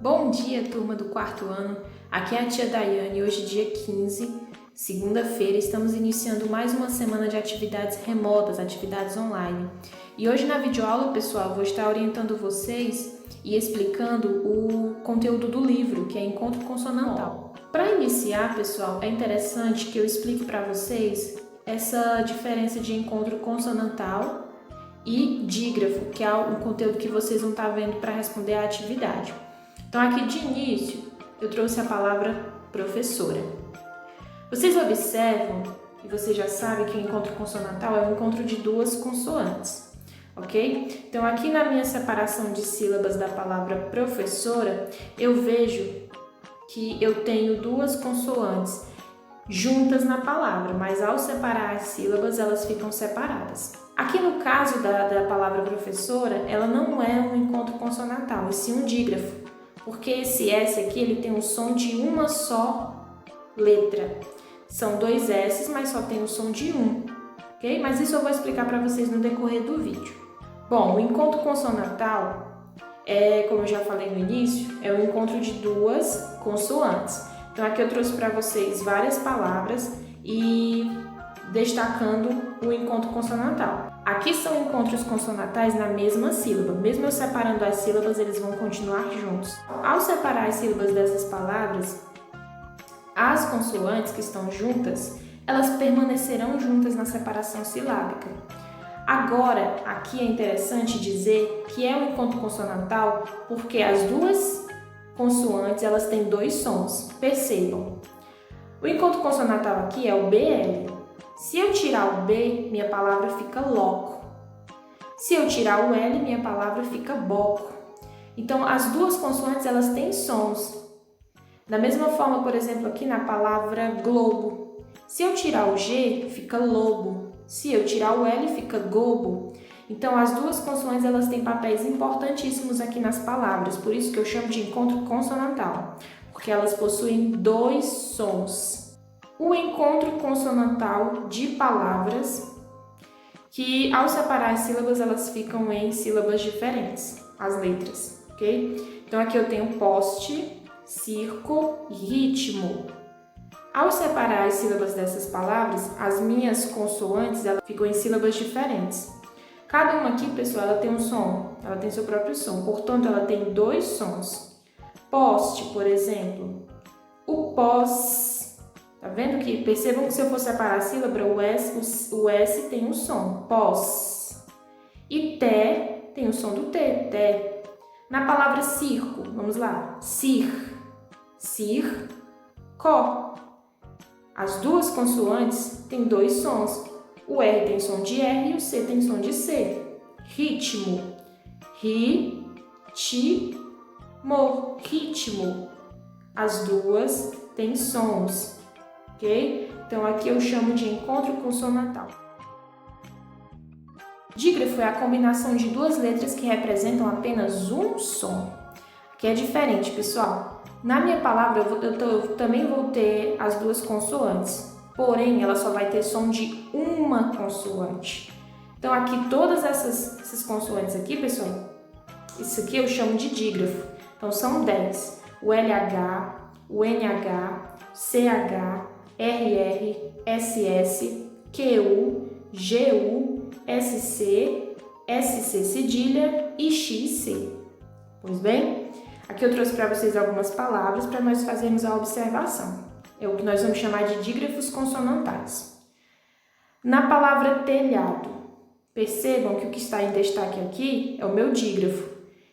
Bom dia, turma do quarto ano. Aqui é a tia Daiane. Hoje, dia 15, segunda-feira, estamos iniciando mais uma semana de atividades remotas, atividades online. E hoje na videoaula, pessoal, vou estar orientando vocês e explicando o conteúdo do livro, que é Encontro Consonantal. Para iniciar, pessoal, é interessante que eu explique para vocês essa diferença de encontro consonantal e dígrafo, que é o conteúdo que vocês vão estar vendo para responder à atividade. Então, aqui de início, eu trouxe a palavra professora. Vocês observam, e você já sabe que o encontro consonantal é o encontro de duas consoantes, ok? Então, aqui na minha separação de sílabas da palavra professora, eu vejo que eu tenho duas consoantes juntas na palavra, mas ao separar as sílabas, elas ficam separadas. Aqui no caso da palavra professora, ela não é um encontro consonantal, e sim um dígrafo. Porque esse S aqui, ele tem o som de uma só letra. São dois S, mas só tem o som de um, ok? Mas isso eu vou explicar para vocês no decorrer do vídeo. Bom, o encontro consonantal, como eu já falei no início, é o encontro de duas consoantes. Então aqui eu trouxe para vocês várias palavras e destacando o encontro consonantal. Aqui são encontros consonantais na mesma sílaba. Mesmo eu separando as sílabas, eles vão continuar juntos. Ao separar as sílabas dessas palavras, as consoantes que estão juntas, elas permanecerão juntas na separação silábica. Agora, aqui é interessante dizer que é um encontro consonantal porque as duas consoantes, elas têm dois sons. Percebam. O encontro consonantal aqui é o BL. Se eu tirar o B, minha palavra fica loco. Se eu tirar o L, minha palavra fica boco. Então, as duas consoantes, elas têm sons. Da mesma forma, por exemplo, aqui na palavra globo. Se eu tirar o G, fica lobo. Se eu tirar o L, fica gobo. Então, as duas consoantes, elas têm papéis importantíssimos aqui nas palavras. Por isso que eu chamo de encontro consonantal. Porque elas possuem dois sons. O encontro consonantal de palavras que, ao separar as sílabas, elas ficam em sílabas diferentes, as letras, ok? Então, aqui eu tenho poste, circo e ritmo. Ao separar as sílabas dessas palavras, as minhas consoantes elas ficam em sílabas diferentes. Cada uma aqui, pessoal, ela tem um som, ela tem seu próprio som, portanto, ela tem dois sons. Poste, por exemplo, o pós. Tá vendo que? Percebam que se eu for separar a sílaba, o S tem um som, pós. E té tem o som do T, té. Na palavra circo, vamos lá, có. As duas consoantes têm dois sons. O R tem som de R e o C tem som de C. Ritmo, ritmo. As duas têm sons. Ok? Então, aqui eu chamo de encontro consonantal. Dígrafo é a combinação de duas letras que representam apenas um som. Que é diferente, pessoal. Na minha palavra, eu também vou ter as duas consoantes. Porém, ela só vai ter som de uma consoante. Então, aqui, todas essas consoantes aqui, pessoal, isso aqui eu chamo de dígrafo. Então, são 10. O LH, o NH, CH, RR, SS, QU, GU, SC, SC cedilha e XC. Pois bem, aqui eu trouxe para vocês algumas palavras para nós fazermos a observação. É o que nós vamos chamar de dígrafos consonantais. Na palavra telhado, percebam que o que está em destaque aqui é o meu dígrafo.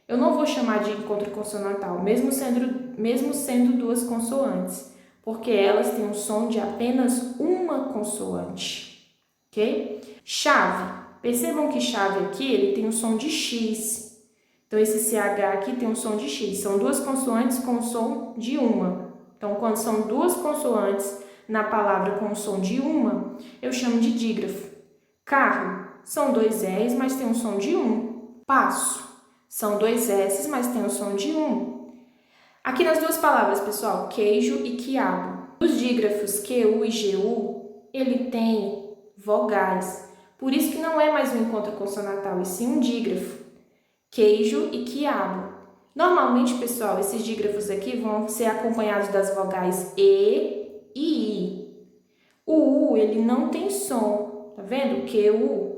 Eu não vou chamar de encontro consonantal, mesmo sendo duas consoantes, porque elas têm um som de apenas uma consoante, ok? Chave. Percebam que chave aqui, ele tem um som de X. Então, esse CH aqui tem um som de X. São duas consoantes com o som de uma. Então, quando são duas consoantes na palavra com o som de uma, eu chamo de dígrafo. Carro. São dois R's, mas tem um som de um. Passo. São dois S, mas tem um som de um. Aqui nas duas palavras, pessoal, queijo e quiabo. Os dígrafos QU e GU, ele tem vogais. Por isso que não é mais um encontro consonantal, e sim um dígrafo. Queijo e quiabo. Normalmente, pessoal, esses dígrafos aqui vão ser acompanhados das vogais E e I. O U, ele não tem som, tá vendo?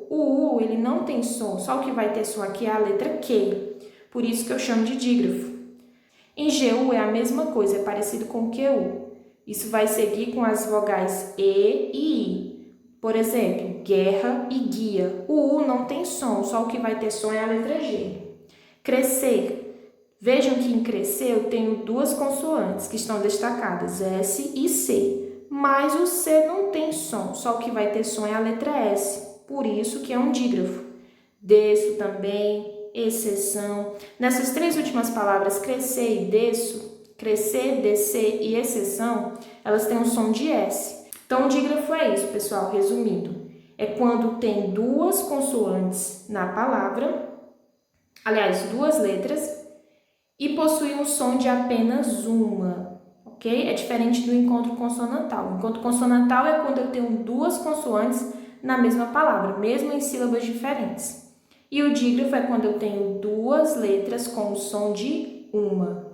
O U, ele não tem som, só o que vai ter som aqui é a letra Q, por isso que eu chamo de dígrafo. Em GU é a mesma coisa, é parecido com QU. Isso vai seguir com as vogais E e I. Por exemplo, guerra e guia. O U não tem som, só o que vai ter som é a letra G. Crescer. Vejam que em crescer eu tenho duas consoantes que estão destacadas, S e C. Mas o C não tem som, só o que vai ter som é a letra S. Por isso que é um dígrafo. Desço também, exceção. Nessas três últimas palavras, crescer e desço, crescer, descer e exceção, elas têm um som de S. Então, o dígrafo é isso, pessoal, resumindo. É quando tem duas consoantes na palavra, aliás, duas letras, e possui um som de apenas uma, ok? É diferente do encontro consonantal. O encontro consonantal é quando eu tenho duas consoantes na mesma palavra, mesmo em sílabas diferentes. E o dígrafo é quando eu tenho duas letras com o som de uma.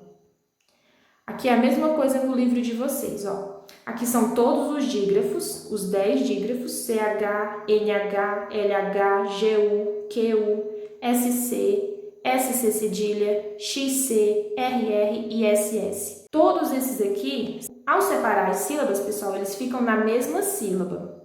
Aqui é a mesma coisa no livro de vocês, ó. Aqui são todos os dígrafos, os 10 dígrafos, CH, NH, LH, GU, QU, SC, SC cedilha, XC, RR e SS. Todos esses aqui, ao separar as sílabas, pessoal, eles ficam na mesma sílaba.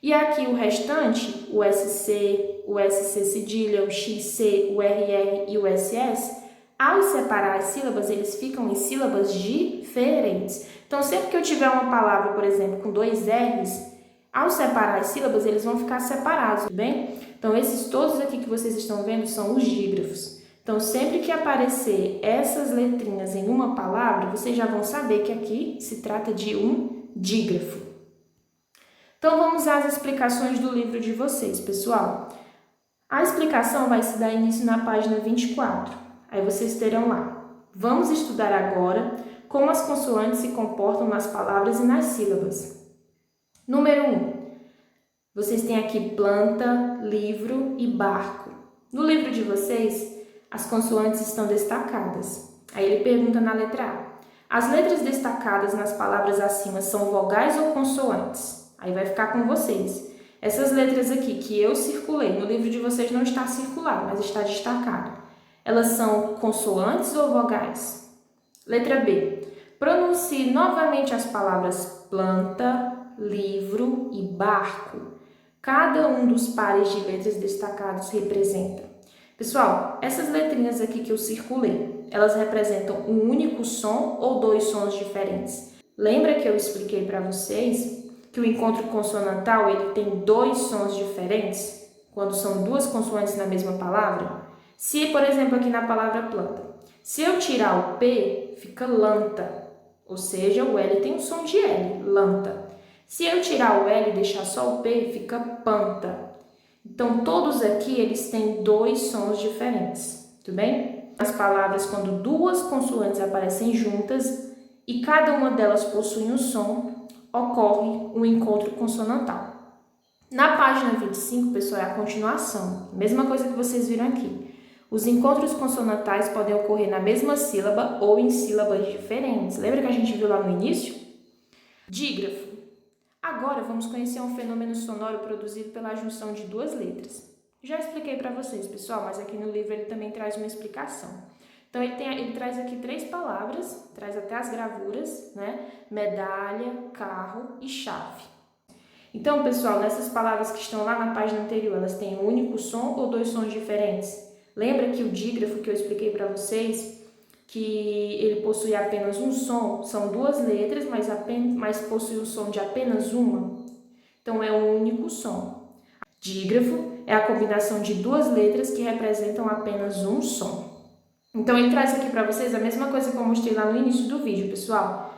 E aqui o restante, o SC cedilha, o XC, o RR e o SS, ao separar as sílabas, eles ficam em sílabas diferentes. Então, sempre que eu tiver uma palavra, por exemplo, com dois R's, ao separar as sílabas, eles vão ficar separados, tudo bem? Então, esses todos aqui que vocês estão vendo são os dígrafos. Então, sempre que aparecer essas letrinhas em uma palavra, vocês já vão saber que aqui se trata de um dígrafo. Então, vamos às explicações do livro de vocês, pessoal. A explicação vai se dar início na página 24. Aí vocês terão lá. Vamos estudar agora como as consoantes se comportam nas palavras e nas sílabas. Número 1. Vocês têm aqui planta, livro e barco. No livro de vocês, as consoantes estão destacadas. Aí ele pergunta na letra A. As letras destacadas nas palavras acima são vogais ou consoantes? Aí vai ficar com vocês. Essas letras aqui que eu circulei, no livro de vocês não está circulado, mas está destacado. Elas são consoantes ou vogais? Letra B. Pronuncie novamente as palavras planta, livro e barco. Cada um dos pares de letras destacados representa. Pessoal, essas letrinhas aqui que eu circulei, elas representam um único som ou dois sons diferentes? Lembra que eu expliquei para vocês que o encontro consonantal ele tem dois sons diferentes quando são duas consoantes na mesma palavra? Se, por exemplo, aqui na palavra planta, se eu tirar o P, fica lanta, ou seja, o L tem um som de L, lanta. Se eu tirar o L e deixar só o P, fica panta. Então, todos aqui, eles têm dois sons diferentes, tudo bem? As palavras, quando duas consoantes aparecem juntas e cada uma delas possui um som, ocorre um encontro consonantal. Na página 25, pessoal, é a continuação, mesma coisa que vocês viram aqui. Os encontros consonantais podem ocorrer na mesma sílaba ou em sílabas diferentes. Lembra que a gente viu lá no início? Dígrafo. Agora vamos conhecer um fenômeno sonoro produzido pela junção de duas letras. Já expliquei para vocês, pessoal, mas aqui no livro ele também traz uma explicação. Então ele traz aqui 3 palavras, traz até as gravuras, né? Medalha, carro e chave. Então, pessoal, nessas palavras que estão lá na página anterior, elas têm um único som ou dois sons diferentes? Lembra que o dígrafo que eu expliquei para vocês, que ele possui apenas um som, são duas letras, mas possui um som de apenas uma? Então, é um único som. Dígrafo é a combinação de duas letras que representam apenas um som. Então, ele traz aqui para vocês a mesma coisa que eu mostrei lá no início do vídeo, pessoal.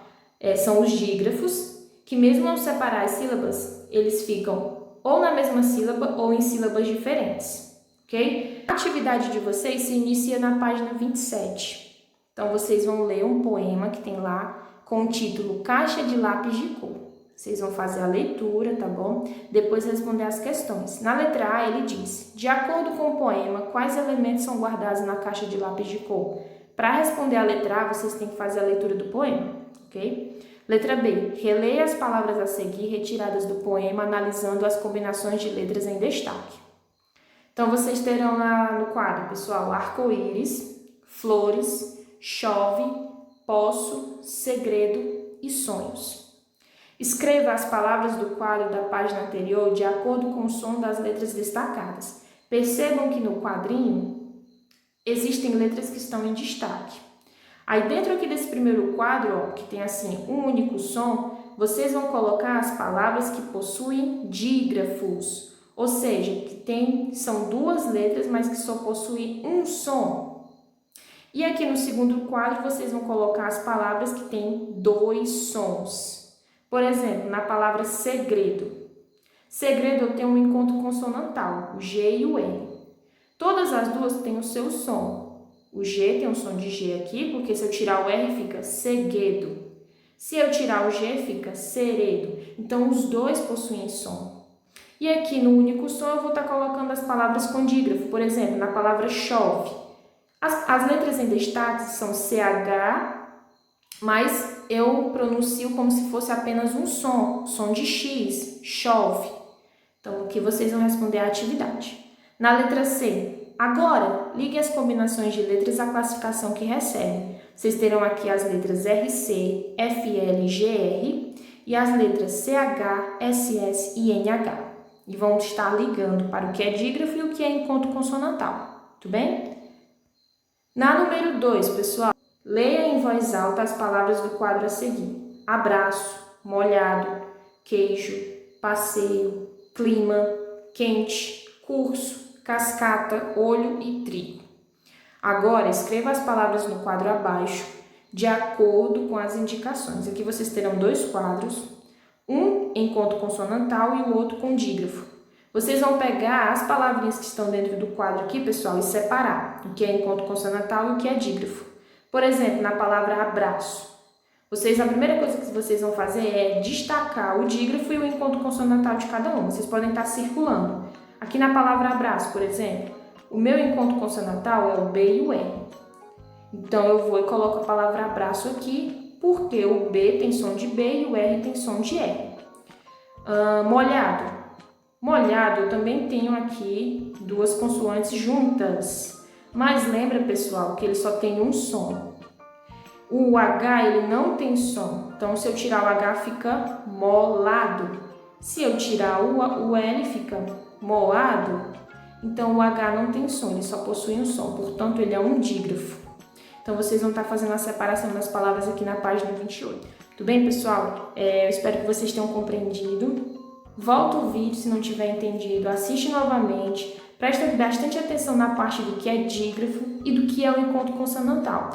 São os dígrafos, que mesmo ao separar as sílabas, eles ficam ou na mesma sílaba ou em sílabas diferentes, ok? A atividade de vocês se inicia na página 27. Então, vocês vão ler um poema que tem lá com o título Caixa de Lápis de Cor. Vocês vão fazer a leitura, tá bom? Depois responder as questões. Na letra A, ele diz: de acordo com o poema, quais elementos são guardados na caixa de lápis de cor? Para responder a letra A, vocês têm que fazer a leitura do poema, ok? Letra B. Releia as palavras a seguir retiradas do poema, analisando as combinações de letras em destaque. Então, vocês terão no quadro, pessoal, arco-íris, flores, chove, poço, segredo e sonhos. Escreva as palavras do quadro da página anterior de acordo com o som das letras destacadas. Percebam que no quadrinho existem letras que estão em destaque. Aí dentro aqui desse primeiro quadro, ó, que tem assim um único som, vocês vão colocar as palavras que possuem dígrafos, ou seja, são duas letras, mas que só possuem um som. E aqui no segundo quadro, vocês vão colocar as palavras que têm dois sons. Por exemplo, na palavra segredo. Segredo eu tenho um encontro consonantal, o G e o R. Todas as duas têm o seu som. O G tem um som de G aqui, porque se eu tirar o R fica segredo. Se eu tirar o G fica seredo. Então, os dois possuem som. E aqui no único som eu vou estar colocando as palavras com dígrafo. Por exemplo, na palavra chove. As letras em destaque são CH, mas eu pronuncio como se fosse apenas um som de X, chove. Então, aqui vocês vão responder a atividade. Na letra C, agora, ligue as combinações de letras à classificação que recebem. Vocês terão aqui as letras RC, FL, GR e as letras CH, SS e NH. E vão estar ligando para o que é dígrafo e o que é encontro consonantal. Tudo bem? Na número 2, pessoal, leia em voz alta as palavras do quadro a seguir. Abraço, molhado, queijo, passeio, clima, quente, curso, cascata, olho e trigo. Agora, escreva as palavras no quadro abaixo, de acordo com as indicações. Aqui vocês terão dois quadros, um encontro consonantal e o outro com dígrafo. Vocês vão pegar as palavrinhas que estão dentro do quadro aqui, pessoal, e separar o que é encontro consonantal e o que é dígrafo. Por exemplo, na palavra abraço. A primeira coisa que vocês vão fazer é destacar o dígrafo e o encontro consonantal de cada um. Vocês podem estar circulando. Aqui na palavra abraço, por exemplo, o meu encontro consonantal é o B e o R. Então, eu vou e coloco a palavra abraço aqui, porque o B tem som de B e o R tem som de R. Molhado. Molhado, eu também tenho aqui duas consoantes juntas. Mas lembra, pessoal, que ele só tem um som. O H, ele não tem som. Então, se eu tirar o H, fica molado. Se eu tirar o L, fica moado. Então, o H não tem som, ele só possui um som. Portanto, ele é um dígrafo. Então, vocês vão estar fazendo a separação das palavras aqui na página 28. Tudo bem, pessoal? Eu espero que vocês tenham compreendido. Volta o vídeo se não tiver entendido, assiste novamente. Presta bastante atenção na parte do que é dígrafo e do que é o encontro consonantal.